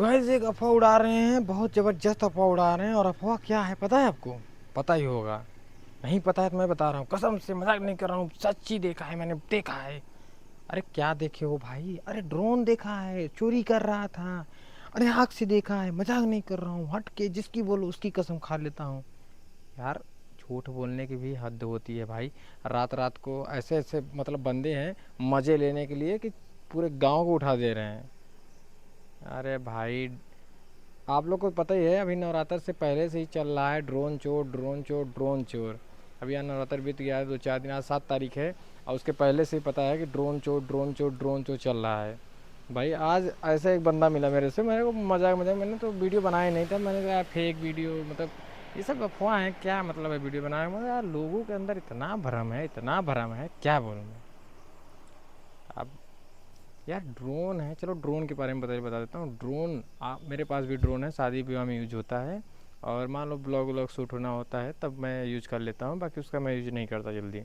Guys एक अफवाह उड़ा रहे हैं, बहुत ज़बरदस्त अफवाह उड़ा रहे हैं। और अफवाह क्या है पता है आपको? पता ही होगा। नहीं पता है तो मैं बता रहा हूँ, कसम से मजाक नहीं कर रहा हूँ, सच्ची देखा है, मैंने देखा है। अरे क्या देखे हो भाई? अरे ड्रोन देखा है, चोरी कर रहा था। अरे आँख से देखा है, मजाक नहीं कर रहा हूँ, हट के जिसकी बोलो उसकी कसम खा लेता हूँ। यार झूठ बोलने की भी हद होती है भाई। रात रात को ऐसे ऐसे मतलब बंदे हैं मज़े लेने के लिए कि पूरे गांव को उठा दे रहे हैं। अरे भाई, आप लोग को पता ही है, अभी नवरात्र से पहले से ही चल रहा है ड्रोन चोर, ड्रोन चोर, ड्रोन चोर। अभी यहाँ नवरात्र बीत गया है, 2 4 दिन, आज 7 तारीख है। और उसके पहले से ही पता है कि ड्रोन चोर, ड्रोन चोर, ड्रोन चोर चल रहा है। भाई आज ऐसा एक बंदा मिला मेरे से, मेरे को मजाक मजाक, मैंने तो वीडियो बनाया नहीं था, मैंने कहा फेक वीडियो, मतलब ये सब अफवाह है, क्या मतलब है वीडियो बनाया? मतलब यार लोगों के अंदर इतना भरम है, इतना भरम है, क्या बोलूँ मैं। अब यार ड्रोन है, चलो ड्रोन के बारे में बता देता हूँ। ड्रोन आप, मेरे पास भी ड्रोन है, शादी विवाह में यूज होता है। और मान लो ब्लॉग व्लॉग शूट होना होता है तब मैं यूज कर लेता हूँ, बाकी उसका मैं यूज नहीं करता जल्दी।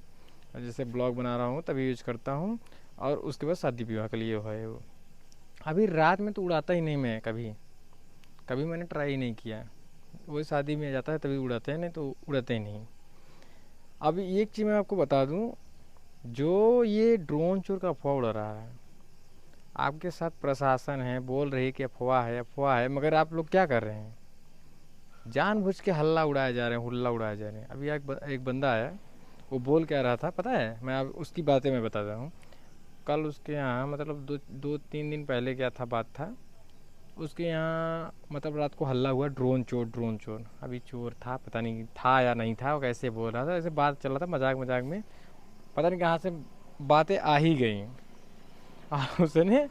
जैसे ब्लॉग बना रहा हूँ तभी यूज करता हूँ। और उसके बाद शादी विवाह के लिए है वो। अभी रात में तो उड़ाता ही नहीं मैं, कभी कभी मैंने ट्राई ही नहीं किया। वही शादी में आ जाता है तभी उड़ाते हैं, नहीं तो उड़ाते ही नहीं। अभी एक चीज़ मैं आपको बता दूँ, जो ये ड्रोन चोर का अफवाह उड़ा रहा है, आपके साथ प्रशासन है, बोल रही है कि अफवाह है, अफवाह है, मगर आप लोग क्या कर रहे हैं? जानबूझ के हल्ला उड़ाए जा रहे हैं, हुल्ला उड़ाए जा रहे हैं। अभी एक बंदा आया, वो बोल क्या रहा था पता है? मैं अब उसकी बातें मैं बताता हूँ। कल उसके यहाँ मतलब 2 3 दिन पहले क्या था, बात था उसके यहाँ, मतलब रात को हल्ला हुआ, ड्रोन चोर, ड्रोन चोर। अभी चोर था, पता नहीं था या नहीं था, वो कैसे बोल रहा था, ऐसे बात चल रहा था मजाक मजाक में, पता नहीं कहाँ से बातें आ ही गई। और उसने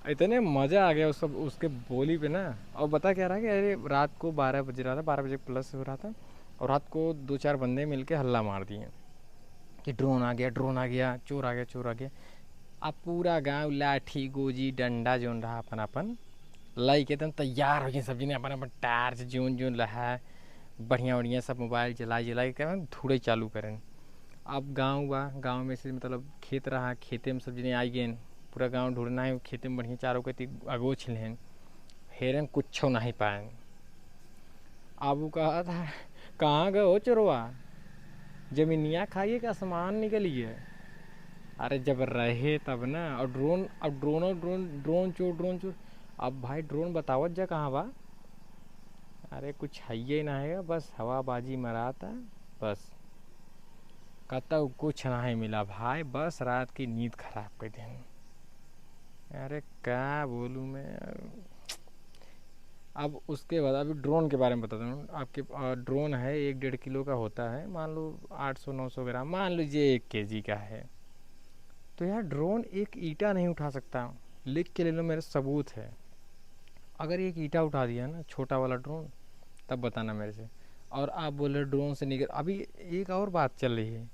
इतने मज़ा आ गया उस सब उसके बोली पे ना। और बता क्या रहा कि अरे रात को 12 बज रहा था, 12 बजे प्लस हो रहा था, और रात को 2 4 बंदे मिल के हल्ला मार दिए कि ड्रोन आ गया, ड्रोन आ गया, चोर आ गया, चोर आ गया। अब पूरा गांव लाठी गोजी डंडा जोन रहा, अपन अपन लाई के एकदम तैयार हो गए, सब ने अपन अपन टार्च जोन जोन रहा, बढ़िया बढ़िया सब मोबाइल जला जला के धूड़े चालू करें। अब गांव बा, गांव में से मतलब खेत रहा, खेते में सब जने आई गए, पूरा गांव ढूंढना है, खेते में बढ़िया चारों के अगोछ लें, हेरन कुछ नहीं पाए। अब वो कहा था कहाँ गए हो चोरवा, जमीनिया खाइए का सामान निकलिए। अरे जब रहे तब ना। और ड्रोन, अब ड्रोन और ड्रोन, ड्रोन चोर, ड्रोन चोर। अब भाई ड्रोन बतावत जा कहाँ बा? अरे कुछ है ही ना है, बस हवाबाजी मराता, बस कतौ कुछ नहीं मिला भाई, बस रात की नींद खराब कर दें। अरे क्या बोलूँ मैं। अब उसके बाद अभी ड्रोन के बारे में बताता हूँ आपके। ड्रोन है 1 1.5 किलो का होता है, मान लो 800 900 ग्राम, मान लीजिए 1 केजी का है। तो यार ड्रोन एक ईंटा नहीं उठा सकता, लिख के ले लो, मेरे सबूत है। अगर एक ईंटा उठा दिया ना छोटा वाला ड्रोन, तब बताना मेरे से। और आप बोल रहे ड्रोन से निगर, अभी एक और बात चल रही है,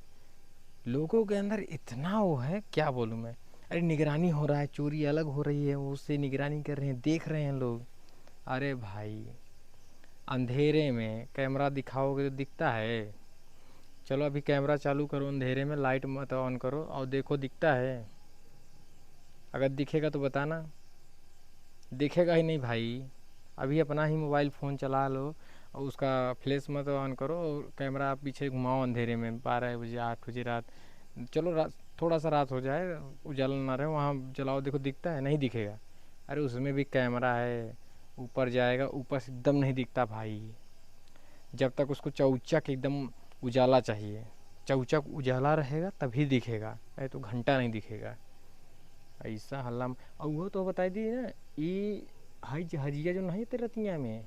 लोगों के अंदर इतना वो है, क्या बोलूँ मैं। अरे निगरानी हो रहा है, चोरी अलग हो रही है, उससे निगरानी कर रहे हैं, देख रहे हैं लोग। अरे भाई अंधेरे में कैमरा दिखाओगे तो दिखता है? चलो अभी कैमरा चालू करो अंधेरे में, लाइट मत ऑन करो और देखो दिखता है? अगर दिखेगा तो बताना, दिखेगा ही नहीं भाई। अभी अपना ही मोबाइल फ़ोन चला लो और उसका फ्लैश मत ऑन करो, और कैमरा आप पीछे घुमाओ अंधेरे में, 12 बजे 8 बजे रात, चलो रात, थोड़ा सा रात हो जाए, उजाला ना रहे, वहाँ जलाओ, देखो दिखता है? नहीं दिखेगा। अरे उसमें भी कैमरा है, ऊपर जाएगा, ऊपर से एकदम नहीं दिखता भाई। जब तक उसको चौचक एकदम उजाला चाहिए, चौचक उजाला रहेगा तभी दिखेगा, नहीं तो घंटा नहीं दिखेगा। ऐसा हल्ला और वो तो बताई दी ना, ये हई जहाजिया जो नहीं ते रतिया में,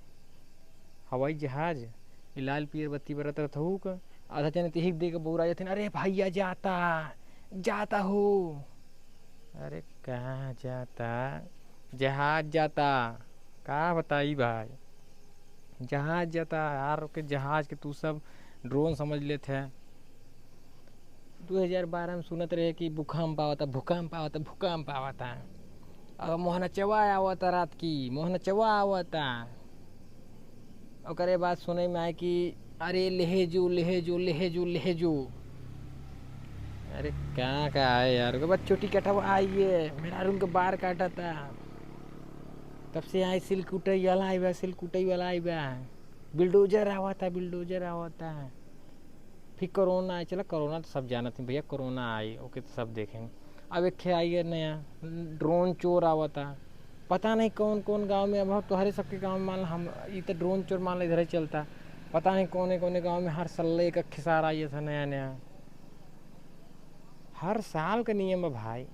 हवाई जहाज, ये लाल पियर बत्ती बरत रहता हूँ का, आधा जने तिहिक दे के बोरा जाते, अरे भैया जाता, जाता हो। अरे कहाँ जाता? जहाज जाता, का बताई भाई, जहाज जाता यार के, जहाज के तू सब ड्रोन समझ लेते हैं। 2012 में सुनत रहे कि भूकंप आवता, भूकंप आवता, भूकंप आवता। अब मोहनचवा आवता, रात की मोहनचवा आवता। ओकरे बाद सुने में आए कि अरे लहेजू लहेजू लहेजू लहेजू। अरे क्या है यार, बस छोटी कटवा आई है, मेरा रूम के बाहर काटा था। तब से यहाँ सिल्क उठई वाला आई बा, सिल्क उठई वाला आई बा, बिल्डोजर आवा था, बिल्डोजर आवा था। फिर कोरोना आई, चला कोरोना तो सब जाना थी भैया, कोरोना आई ओके तो सब देखेंगे। अब एक खे आई है नया, ड्रोन चोर आवा था। पता नहीं कौन कौन गांव में, अब तुम्हारे सबके गांव में मान हम ये तो ड्रोन चोर मान लो इधर ही चलता। पता नहीं कौन कौन गांव में हर सल्ले एक खिसार आई था नया नया। हर साल का नियम है भाई,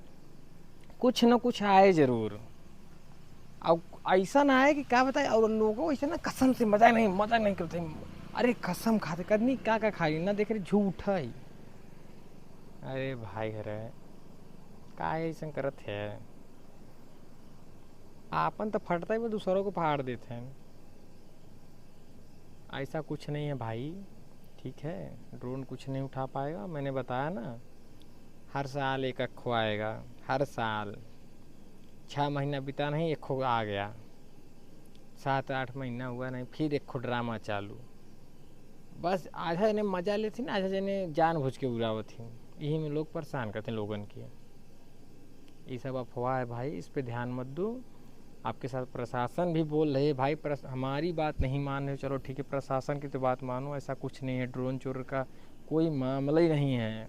कुछ न कुछ आए जरूर। अब ऐसा ना है कि क्या बताए, और लोगों ऐसा ना कसम से मजाक नहीं करते। अरे कसम खाते करनी क्या खाई ना, देख रहे झूठ है। अरे भाई अरे का ऐसा करत है, आपन तो फटता है दूसरों को फाड़ देते हैं। ऐसा कुछ नहीं है भाई, ठीक है। ड्रोन कुछ नहीं उठा पाएगा, मैंने बताया ना। हर साल एक अखो आएगा, हर साल 6 महीना बीता नहीं एक खो आ गया, 7-8 महीना हुआ नहीं फिर एक खो ड्रामा चालू। बस आधा जने मजा लेती ना, आधा जने जान बुझ के उड़ावत थी। यही में लोग परेशान करते हैं लोगन की। ये सब अफवाह है भाई, इस पे ध्यान मत दो। आपके साथ प्रशासन भी बोल रहे भाई, हमारी बात नहीं मान रहे, चलो ठीक है प्रशासन की तो बात मानो। ऐसा कुछ नहीं है, ड्रोन चोर का कोई मामला ही नहीं है।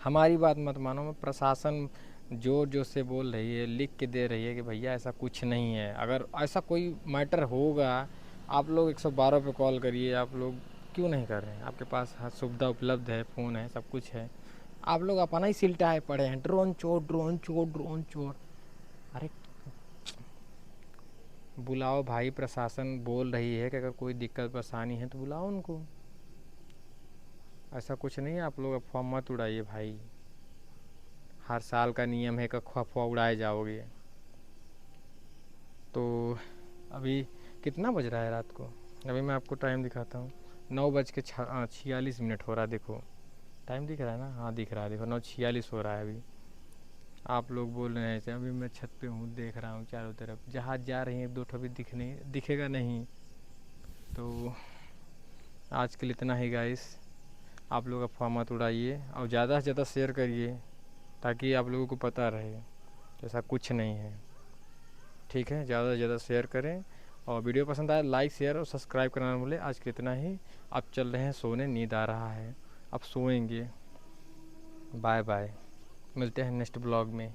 हमारी बात मत मानो, प्रशासन जोर जोर से बोल रही है, लिख के दे रही है कि भैया ऐसा कुछ नहीं है। अगर ऐसा कोई मैटर होगा, आप लोग 112 पे कॉल करिए। आप लोग क्यों नहीं कर रहे हैं? आपके पास हर सुविधा उपलब्ध है, फ़ोन है, सब कुछ है। आप लोग अपना ही सिलटाए पड़े हैं, ड्रोन चोर ड्रोन चोर ड्रोन चोर। अरे बुलाओ भाई, प्रशासन बोल रही है कि अगर कोई दिक्कत परेशानी है तो बुलाओ उनको। ऐसा कुछ नहीं है, आप लोग अफवाह मत उड़ाइए भाई। हर साल का नियम है कि अफवाह उड़ाए जाओगे। तो अभी कितना बज रहा है रात को? अभी मैं आपको टाइम दिखाता हूँ, 9:46 हो रहा है। देखो टाइम दिख रहा है ना, हाँ दिख रहा है, देखो 9:46 हो रहा है अभी। आप लोग बोल रहे हैं ऐसे, अभी मैं छत पे हूँ, देख रहा हूँ चारों तरफ जहाज जा रही हैं, 2 भी दिखेगा नहीं। तो आज के लिए इतना ही गाइस। आप लोग अफवाह मत उड़ाइए और ज़्यादा से ज़्यादा शेयर करिए, ताकि आप लोगों को पता रहे ऐसा कुछ नहीं है, ठीक है। ज़्यादा से ज़्यादा शेयर करें, और वीडियो पसंद आए लाइक शेयर और सब्सक्राइब करना ना भूलें। आज के इतना ही। अब चल रहे हैं सोने, नींद आ रहा है, अब सोएंगे। बाय बाय, मिलते हैं नेक्स्ट ब्लॉग में।